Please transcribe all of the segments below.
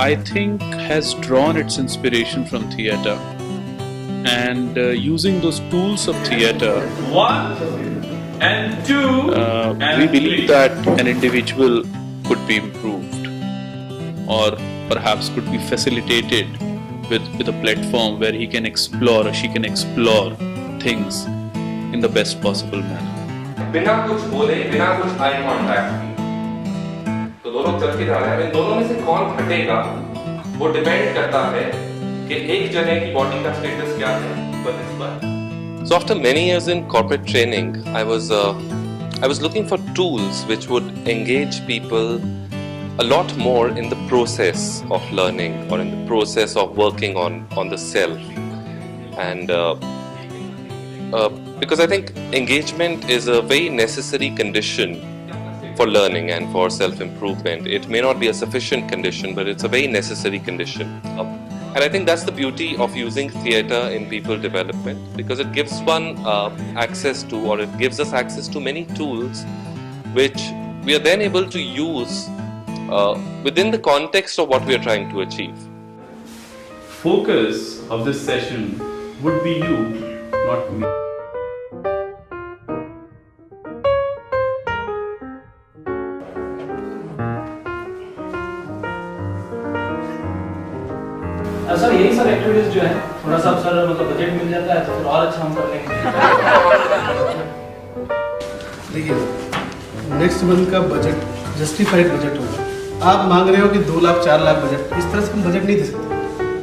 iThink has drawn its inspiration from theatre, and using those tools of theatre, 1 and 2 and we believe 3. that an individual could be improved, or perhaps could be facilitated with a platform where he can explore or she can explore things in the best possible manner. बिना कुछ बोले, बिना कुछ eye contact की, तो दोनों चल के जा रहे हैं। इन दोनों में से कौन हटेगा वो डिपेंड करता है कि एक जने की बॉडी का स्टेटस क्या है इस पर। So after many years in corporate training, I was looking for tools which would engage people a lot more in the process of learning or in the process of working on the self, and because I think engagement is a very necessary condition for learning and for self-improvement. It may not be a sufficient condition, but it's a very necessary condition. And I think that's the beauty of using theatre in people development, because it gives one access to, or it gives us access to many tools which we are then able to use within the context of what we are trying to achieve. Focus of this session would be you, not me. Sir यही सब activities जो है थोड़ा सा sir मतलब budget मिल जाता है तो फिर और अच्छा हम कर लेंगे। देखिए नेक्स्ट मंथ का बजट जस्टिफाइड बजट होगा। आप मांग रहे हो कि 2 लाख 4 लाख बजट, इस तरह से हम बजट नहीं दे सकते।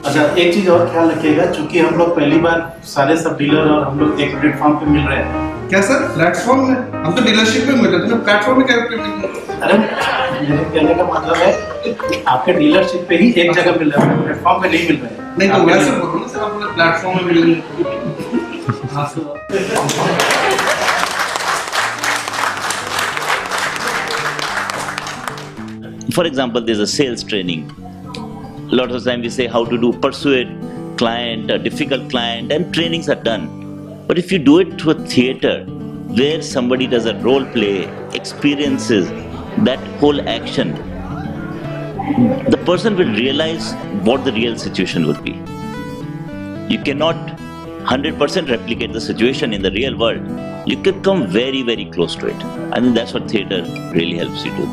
अच्छा, एक चीज और ख्याल रखिएगा, चूंकि हम लोग पहली बार सारे सब डीलर और हम लोग एक प्लेटफॉर्म पे मिल रहे हैं। क्या सर प्लेटफॉर्म में? हम तो डीलरशिप में मिल रहे थे, प्लेटफॉर्म में क्या पेमेंट? अरे मेरे कहने का मतलब है आपके डीलरशिप पे ही एक जगह मिल रहा है, प्लेटफॉर्म पे नहीं मिल रहा है। नहीं तो वैसे बोल रहा हूं सर, आप बोले प्लेटफॉर्म में मिलेंगे। हां sir. For example, there's a sales training. A lot of time we say how to persuade client, a difficult client, and trainings are done. But if you do it through a theatre, where somebody does a role play, experiences that whole action, the person will realize what the real situation would be. You cannot 100% replicate the situation in the real world. You can come very, very close to it. I think that's what theatre really helps you do.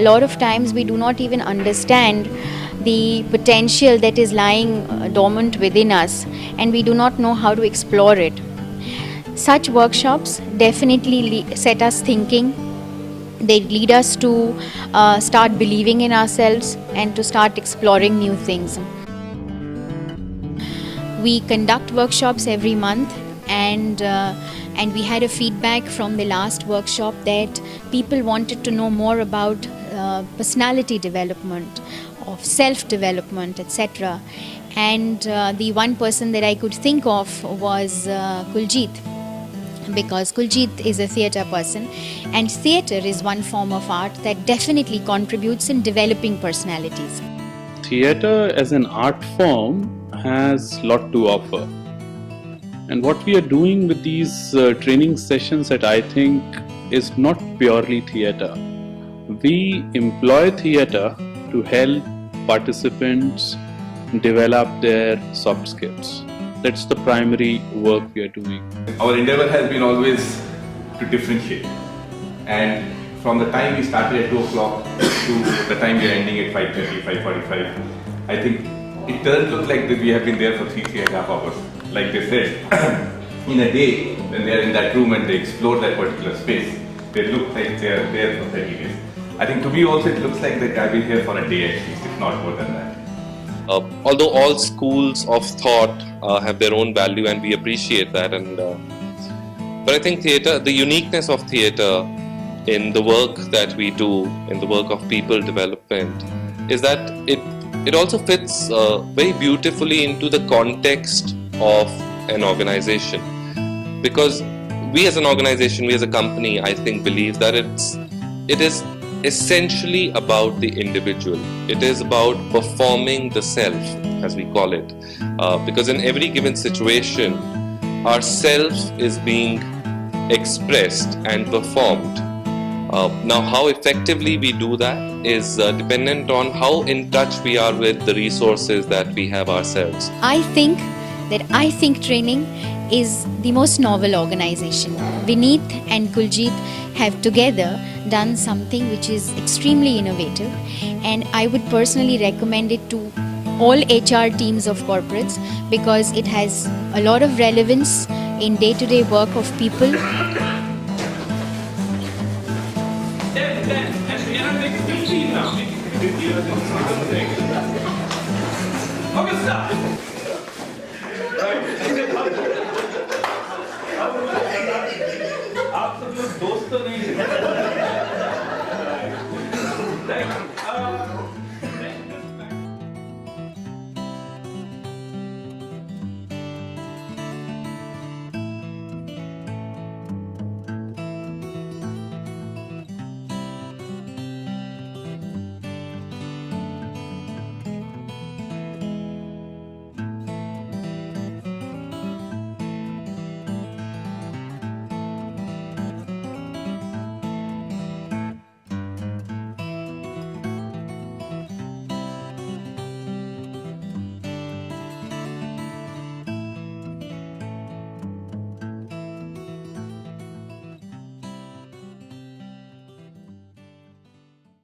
A lot of times we do not even understand the potential that is lying dormant within us, and we do not know how to explore it. Such workshops definitely set us thinking. They lead us to start believing in ourselves and to start exploring new things. We conduct workshops every month, and we had a feedback from the last workshop that people wanted to know more about personality development, of self-development, etc. And the one person that I could think of was Kuljit, because Kuljit is a theatre person, and theatre is one form of art that definitely contributes in developing personalities. Theatre as an art form has a lot to offer, and what we are doing with these training sessions at iThink is not purely theatre. We employ theatre to help participants develop their soft skills. That's the primary work we are doing. Our endeavor has been always to differentiate, and from the time we started at 2 o'clock to the time we are ending at 5:30, 5:45, I think it doesn't look like that we have been there for 3.5 hours. Like they said, in a day when they are in that room and they explore that particular space, they look like they are there for 30 days. I think to me also it looks like that I've been here for a day at least, if not more than that. Although all schools of thought have their own value, and we appreciate that, but I think theatre, the uniqueness of theatre in the work that we do, in the work of people development, is that it also fits very beautifully into the context of an organization, because we as an organization, we as a company, I think believe that it is essentially about the individual. It is about performing the self, as we call it, because in every given situation our self is being expressed and performed Now, how effectively we do that is dependent on how in touch we are with the resources that we have ourselves. I think that iThink training is the most novel organization. Vineet and Kuljit have together done something which is extremely innovative, and I would personally recommend it to all HR teams of corporates because it has a lot of relevance in day-to-day work of people. आप सब लोग दोस्त तो नहीं